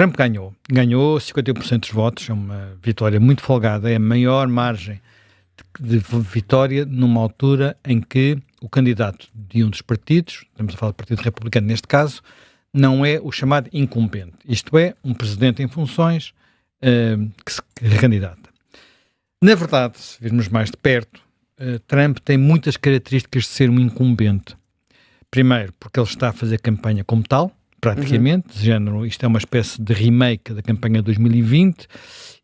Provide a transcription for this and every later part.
Trump ganhou 51% dos votos, é uma vitória muito folgada, é a maior margem de vitória numa altura em que o candidato de um dos partidos, estamos a falar do Partido Republicano neste caso, não é o chamado incumbente, isto é, um presidente em funções que se candidata. Na verdade, se virmos mais de perto, Trump tem muitas características de ser um incumbente. Primeiro, porque ele está a fazer campanha como tal, praticamente, de género, isto é uma espécie de remake da campanha de 2020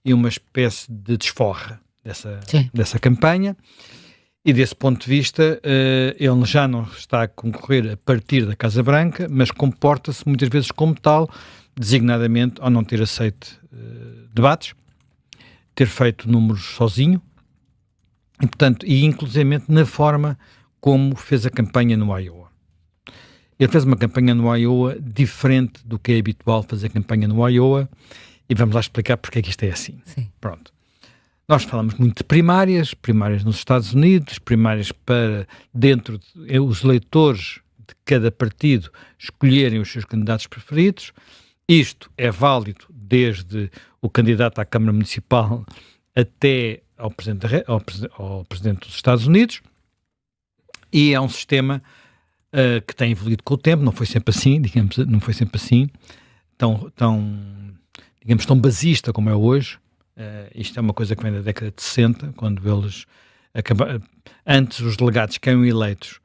e uma espécie de desforra dessa campanha. E desse ponto de vista, ele já não está a concorrer a partir da Casa Branca, mas comporta-se muitas vezes como tal, designadamente ao não ter aceito debates, ter feito números sozinho, e portanto, e inclusivamente na forma como fez a campanha no Iowa. Ele fez uma campanha no Iowa diferente do que é habitual fazer campanha no Iowa, e vamos lá explicar porque é que isto é assim. Sim. Pronto. Nós falamos muito de primárias nos Estados Unidos, primárias para dentro os eleitores de cada partido escolherem os seus candidatos preferidos. Isto é válido desde o candidato à Câmara Municipal até ao Presidente dos Estados Unidos, e é um sistema que tem evoluído com o tempo, não foi sempre assim, digamos, não foi sempre assim, tão basista como é hoje. Isto é uma coisa que vem da década de 60, quando eles antes os delegados que eram eleitos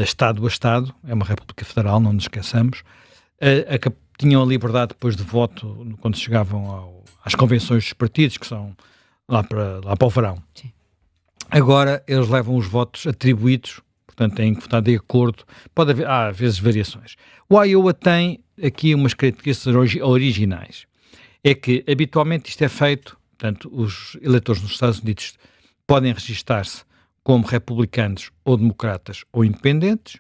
Estado a Estado, é uma República Federal, não nos esqueçamos, tinham a liberdade depois de voto quando chegavam às convenções dos partidos, que são lá para o verão. Sim. Agora eles levam os votos atribuídos, portanto têm que votar de acordo, pode haver, às vezes, variações. O Iowa tem aqui umas características originais, é que habitualmente isto é feito, portanto os eleitores nos Estados Unidos podem registar-se como republicanos ou democratas ou independentes,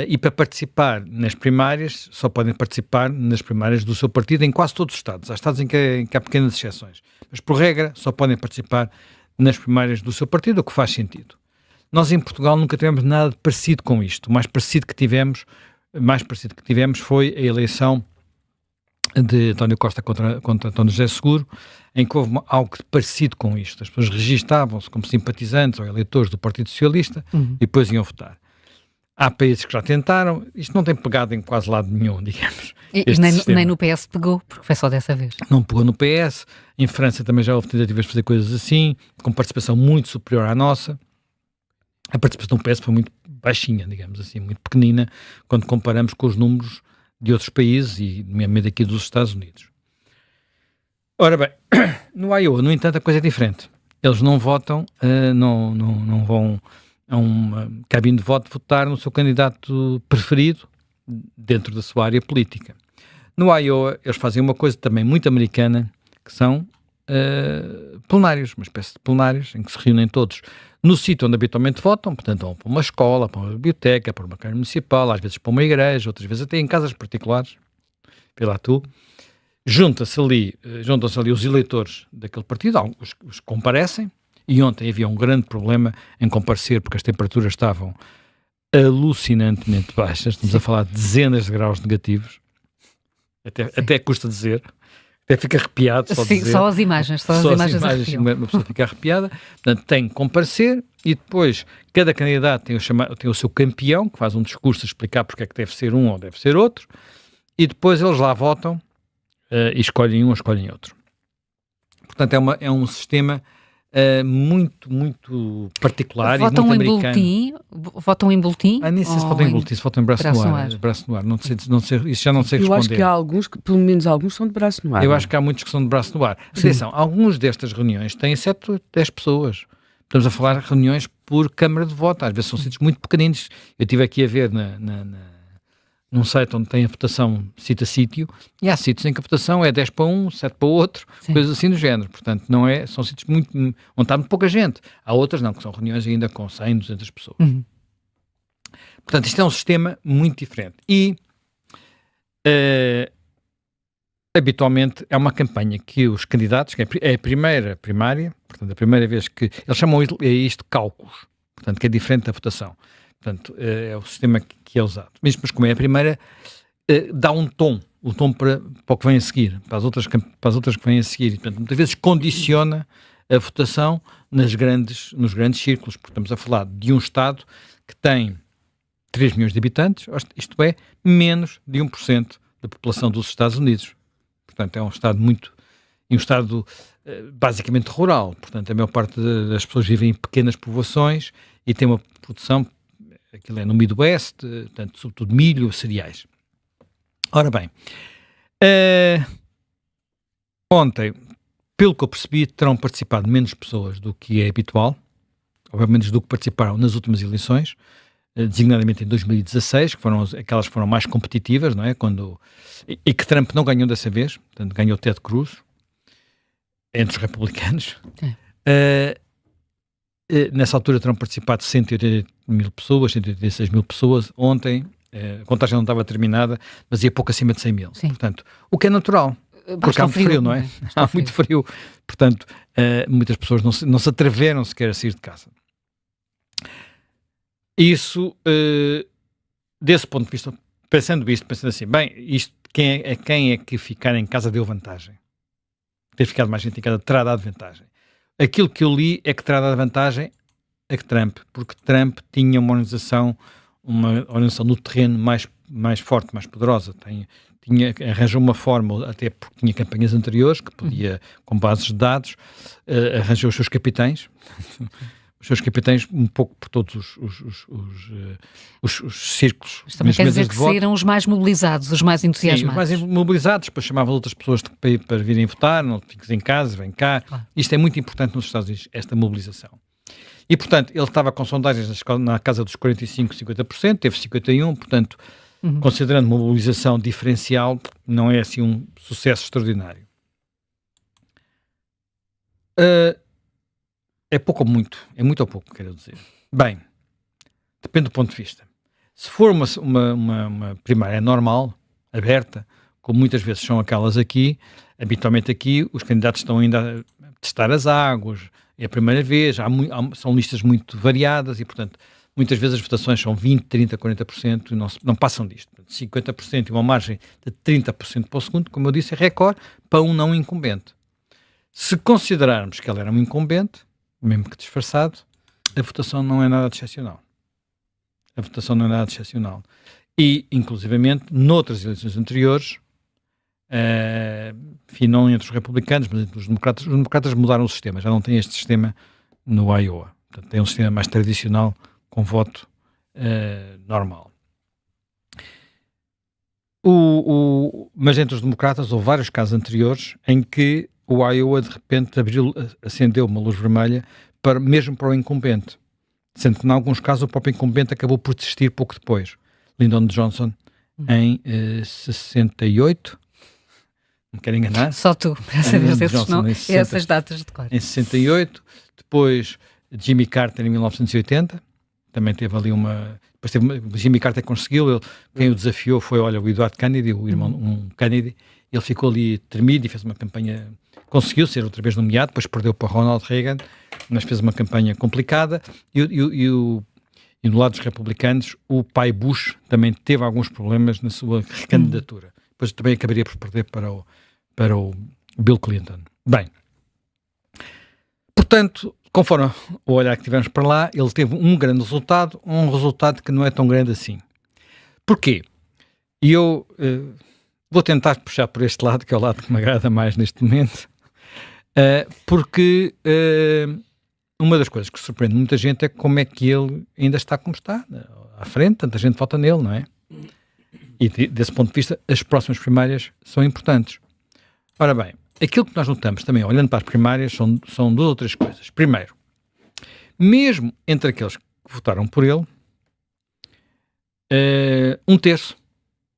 e para participar nas primárias, só podem participar nas primárias do seu partido em quase todos os estados. Há estados em que há pequenas exceções, mas por regra só podem participar nas primárias do seu partido, o que faz sentido. Nós em Portugal nunca tivemos nada parecido com isto. O mais parecido que tivemos foi a eleição de António Costa contra António José Seguro, em que houve algo parecido com isto. As pessoas registavam-se como simpatizantes ou eleitores do Partido Socialista e depois iam votar. Há países que já tentaram, isto não tem pegado em quase lado nenhum, digamos. Nem no PS pegou, porque foi só dessa vez. Não pegou no PS, em França também já houve tentativas de fazer coisas assim, com participação muito superior à nossa. A participação do PS foi muito baixinha, digamos assim, muito pequenina, quando comparamos com os números de outros países e mesmo daqui dos Estados Unidos. Ora bem, no Iowa, no entanto, a coisa é diferente. Eles não votam, não vão a uma cabine de voto votar no seu candidato preferido dentro da sua área política. No Iowa, eles fazem uma coisa também muito americana, que são plenários, uma espécie de plenários, em que se reúnem todos no sítio onde habitualmente votam, portanto vão para uma escola, para uma biblioteca, para uma câmara municipal, às vezes para uma igreja, outras vezes até em casas particulares, vê lá tu, juntam-se ali os eleitores daquele partido, alguns os comparecem, e ontem havia um grande problema em comparecer, porque as temperaturas estavam alucinantemente baixas, estamos a falar de dezenas de graus negativos, até custa dizer, até fica arrepiado só dizer. Só as imagens arrepiam. Uma pessoa fica arrepiada, portanto tem que comparecer, e depois cada candidato tem o seu campeão, que faz um discurso a explicar porque é que deve ser um ou deve ser outro, e depois eles lá votam e escolhem um ou escolhem outro. Portanto é um sistema muito, muito particular e muito americano. Votam em boletim? Nem sei se votam em boletim, se votam em braço no ar. Não sei, isso já não sei responder. Eu acho que há alguns, pelo menos alguns, são de braço no ar. Eu acho que há muitos que são de braço no ar. Atenção, alguns destas reuniões têm 7, 10 pessoas. Estamos a falar de reuniões por câmara de voto. Às vezes são sítios muito pequeninos. Eu estive aqui a ver num site onde tem a votação sítio, e há sítios em que a votação é 10 para um, 7 para o outro, coisas assim do género. Portanto, são sítios onde está muito pouca gente. Há outras não, que são reuniões ainda com 100, 200 pessoas. Portanto, isto é um sistema muito diferente. E, habitualmente, é uma campanha que os candidatos, que é a primeira primária, portanto, a primeira vez que... Eles chamam isto cálculos, portanto, que é diferente da votação. Portanto, é o sistema que é usado. Mas como é a primeira, dá um tom o tom para o que vem a seguir, para as outras que vêm a seguir. E, portanto, muitas vezes condiciona a votação nos grandes círculos, porque estamos a falar de um Estado que tem 3 milhões de habitantes, isto é, menos de 1% da população dos Estados Unidos. Portanto, é um Estado basicamente rural. Portanto, a maior parte das pessoas vivem em pequenas povoações e tem uma produção, aquilo é no Midwest, portanto, sobretudo milho, cereais. Ora bem, ontem, pelo que eu percebi, terão participado menos pessoas do que é habitual, ou menos do que participaram nas últimas eleições, designadamente em 2016, aquelas que foram mais competitivas, não é? E que Trump não ganhou dessa vez, portanto ganhou Ted Cruz, entre os republicanos. Nessa altura terão participado 180 mil pessoas, 186 mil pessoas. Ontem, a contagem não estava terminada, mas ia pouco acima de 100 mil. Sim. Portanto, o que é natural, porque há muito frio, não é? Há muito frio. Portanto, muitas pessoas não se atreveram sequer a sair de casa. Isso, desse ponto de vista, pensando assim, bem, quem é que ficar em casa deu vantagem? Ter ficado mais gente em casa terá dado vantagem. Aquilo que eu li é que terá dado vantagem a Trump, porque Trump tinha uma organização no terreno mais forte, mais poderosa. Arranjou uma forma, até porque tinha campanhas anteriores, que podia, com bases de dados, arranjou os seus capitães, um pouco por todos os círculos. Mas também quer dizer que saíram os mais mobilizados, os mais entusiasmados. Sim, os mais mobilizados, depois chamavam outras pessoas para virem votar, não fiques em casa, vem cá. Claro. Isto é muito importante nos Estados Unidos, esta mobilização. E, portanto, ele estava com sondagens na casa dos 45%, 50%, teve 51%, portanto, considerando uma mobilização diferencial, não é assim um sucesso extraordinário. É pouco ou muito? É muito ou pouco, quero dizer. Bem, depende do ponto de vista. Se for uma primária normal, aberta, como muitas vezes são aquelas aqui, habitualmente aqui os candidatos estão ainda a testar as águas, é a primeira vez, são listas muito variadas e, portanto, muitas vezes as votações são 20%, 30%, 40% e não passam disto. 50% e uma margem de 30% para o segundo, como eu disse, é recorde para um não incumbente. Se considerarmos que ela era um incumbente, mesmo que disfarçado, a votação não é nada de excepcional. E, inclusivamente, noutras eleições anteriores, enfim, não entre os republicanos, mas entre os democratas mudaram o sistema, já não têm este sistema no Iowa. Portanto, tem um sistema mais tradicional, com voto normal. Mas entre os democratas houve vários casos anteriores em que o Iowa de repente acendeu uma luz vermelha mesmo para o incumbente, sendo que em alguns casos o próprio incumbente acabou por desistir pouco depois. Lyndon Johnson em 68, não me quero enganar. Só tu, para saber essas datas de cor. Em 68, depois Jimmy Carter em 1980, também teve ali Jimmy Carter conseguiu, quem o desafiou foi, o Edward Kennedy, o irmão Kennedy, ele ficou ali tremido e fez uma campanha, conseguiu ser outra vez nomeado, depois perdeu para Ronald Reagan, mas fez uma campanha complicada, e do lado dos republicanos, o pai Bush também teve alguns problemas na sua recandidatura. Depois também acabaria por perder para o Bill Clinton. Bem, portanto, conforme o olhar que tivemos para lá, ele teve um grande resultado, um resultado que não é tão grande assim. Porquê? E eu vou tentar puxar por este lado, que é o lado que me agrada mais neste momento, porque uma das coisas que surpreende muita gente é como é que ele ainda está como está, à frente, tanta gente vota nele, não é? E desse ponto de vista, as próximas primárias são importantes. Ora bem, aquilo que nós notamos também, olhando para as primárias, são duas ou três coisas. Primeiro, mesmo entre aqueles que votaram por ele, um terço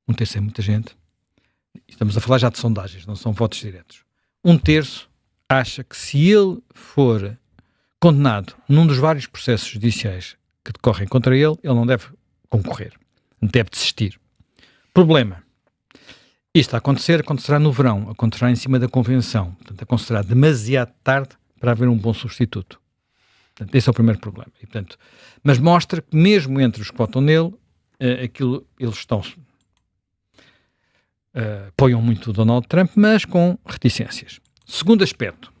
é muita gente, estamos a falar já de sondagens, não são votos diretos, um terço acha que se ele for condenado num dos vários processos judiciais que decorrem contra ele, ele não deve concorrer, deve desistir. Problema. Isto acontecerá no verão, acontecerá em cima da convenção, portanto, acontecerá demasiado tarde para haver um bom substituto. Portanto, esse é o primeiro problema. E, portanto, mas mostra que mesmo entre os que votam nele, eles estão apoiam muito o Donald Trump, mas com reticências. Segundo aspecto,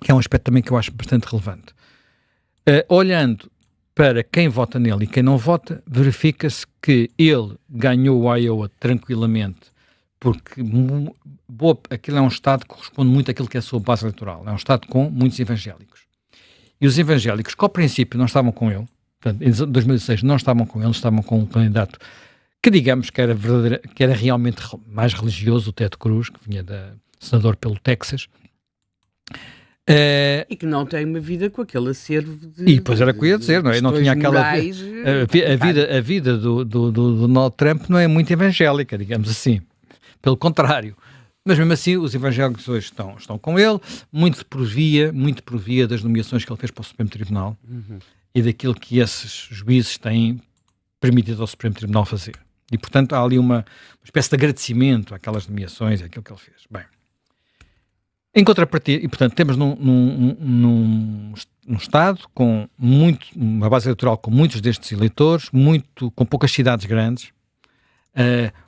que é um aspecto também que eu acho bastante relevante, olhando para quem vota nele e quem não vota, verifica-se que ele ganhou o Iowa tranquilamente, porque aquilo é um Estado que corresponde muito àquilo que é a sua base eleitoral. É um Estado com muitos evangélicos. E os evangélicos, que ao princípio não estavam com ele, portanto, em 2006 não estavam com ele, estavam com um candidato que digamos que era realmente mais religioso, o Ted Cruz, que vinha senador pelo Texas. E que não tem uma vida com aquele acervo de... E depois era o que eu ia dizer, não é? Não tinha aquela... A vida do Donald Trump não é muito evangélica, digamos assim. Pelo contrário. Mas mesmo assim, os evangélicos hoje estão com ele, muito por via das nomeações que ele fez para o Supremo Tribunal e daquilo que esses juízes têm permitido ao Supremo Tribunal fazer. E, portanto, há ali uma espécie de agradecimento àquelas nomeações, àquilo que ele fez. Bem, em contrapartida, e, portanto, temos num Estado com uma base eleitoral com muitos destes eleitores, com poucas cidades grandes,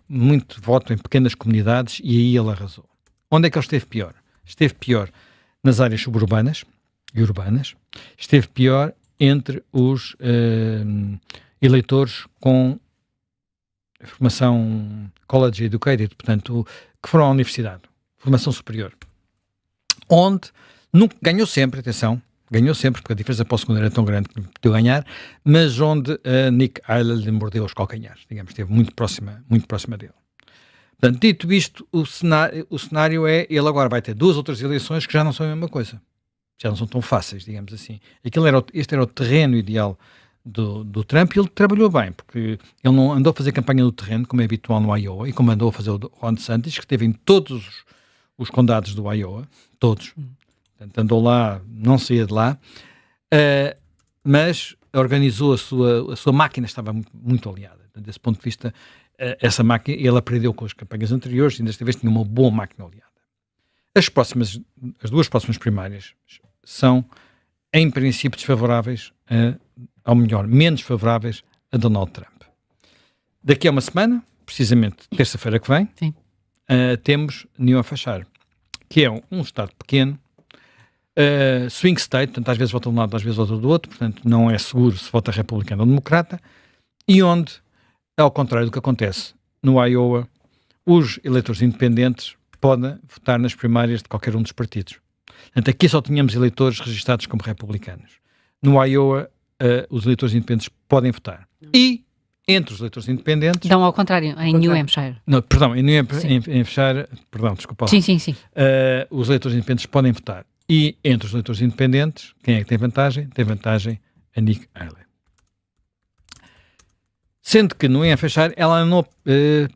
muito voto em pequenas comunidades, e aí ele arrasou. Onde é que ele esteve pior? Esteve pior nas áreas suburbanas e urbanas, esteve pior entre os eleitores com formação college educated, portanto, que foram à universidade, formação superior, onde nunca, ganhou sempre, porque a diferença para o segundo era tão grande que podia ganhar, mas onde Nick Haley lhe mordeu os calcanhares, digamos, esteve muito próxima dele. Portanto, dito isto, o cenário é, ele agora vai ter duas outras eleições que já não são a mesma coisa, já não são tão fáceis, digamos assim. Este era o terreno ideal do Trump, e ele trabalhou bem, porque ele não andou a fazer campanha no terreno, como é habitual no Iowa, e como andou a fazer o Ron DeSantis, que esteve em todos os condados do Iowa, todos. Portanto, andou lá, não saía de lá, mas organizou a sua máquina, estava muito aliada. Desse ponto de vista, essa máquina, ele aprendeu com as campanhas anteriores, e desta vez tinha uma boa máquina aliada. As duas próximas primárias são, em princípio, desfavoráveis ou melhor, menos favoráveis a Donald Trump. Daqui a uma semana, precisamente terça-feira que vem, temos New Hampshire, que é um estado pequeno, swing state, portanto às vezes vota de um lado, às vezes vota do outro, portanto não é seguro se vota republicano ou democrata, e onde, ao contrário do que acontece no Iowa, os eleitores independentes podem votar nas primárias de qualquer um dos partidos. Portanto, aqui só tínhamos eleitores registados como republicanos. No Iowa, os eleitores independentes podem votar. E, entre os eleitores independentes... Não, ao contrário, em New Hampshire. Não, perdão, em New Hampshire... Perdão, desculpa. Sim. Os eleitores independentes podem votar. E, entre os eleitores independentes, quem é que tem vantagem? Tem vantagem a Nick Haley. Sendo que no New Hampshire, ela não...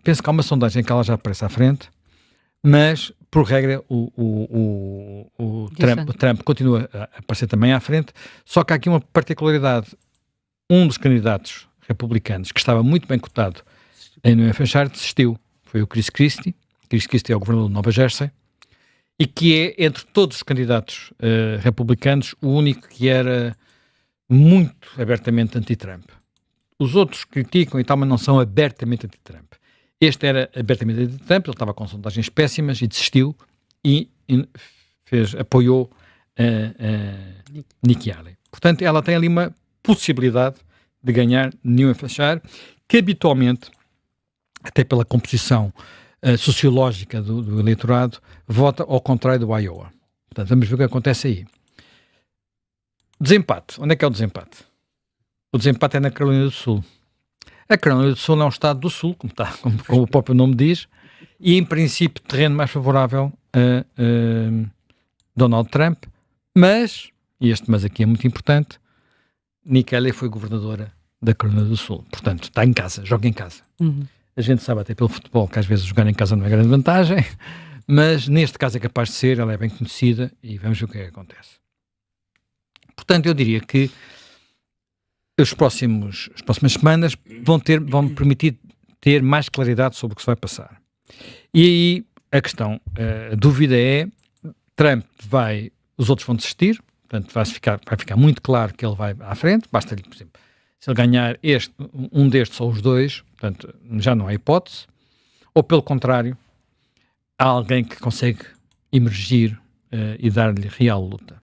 penso que há uma sondagem em que ela já aparece à frente, mas, por regra, o Trump continua a aparecer também à frente, só que há aqui uma particularidade. Um dos candidatos republicanos, que estava muito bem cotado em New Hampshire, desistiu. Foi o Chris Christie. Chris Christie é o governador de Nova Jersey, e que é, entre todos os candidatos republicanos, o único que era muito abertamente anti-Trump. Os outros criticam e tal, mas não são abertamente anti-Trump. Este era abertamente anti-Trump, ele estava com sondagens péssimas e desistiu e apoiou Nikki Haley. Portanto, ela tem ali uma possibilidade de ganhar New Hampshire, que habitualmente, até pela composição sociológica do eleitorado, vota ao contrário do Iowa. Portanto, vamos ver o que acontece aí. Desempate. Onde é que é o desempate? O desempate é na Carolina do Sul. A Carolina do Sul é um estado do Sul, como o próprio nome diz, e em princípio terreno mais favorável a Donald Trump, mas, e este mas aqui é muito importante, Nikki Haley foi governadora da Carolina do Sul. Portanto, está em casa, joga em casa. A gente sabe até pelo futebol que às vezes jogar em casa não é grande vantagem, mas neste caso é capaz de ser, ela é bem conhecida e vamos ver o que é que acontece. Portanto, eu diria que as próximas semanas vão permitir ter mais claridade sobre o que se vai passar. E aí a dúvida é, Trump os outros vão desistir, portanto vai ficar muito claro que ele vai à frente, basta-lhe, por exemplo, se ele ganhar um destes ou os dois, portanto já não há hipótese, Ou, pelo contrário, há alguém que consegue emergir e dar-lhe real luta.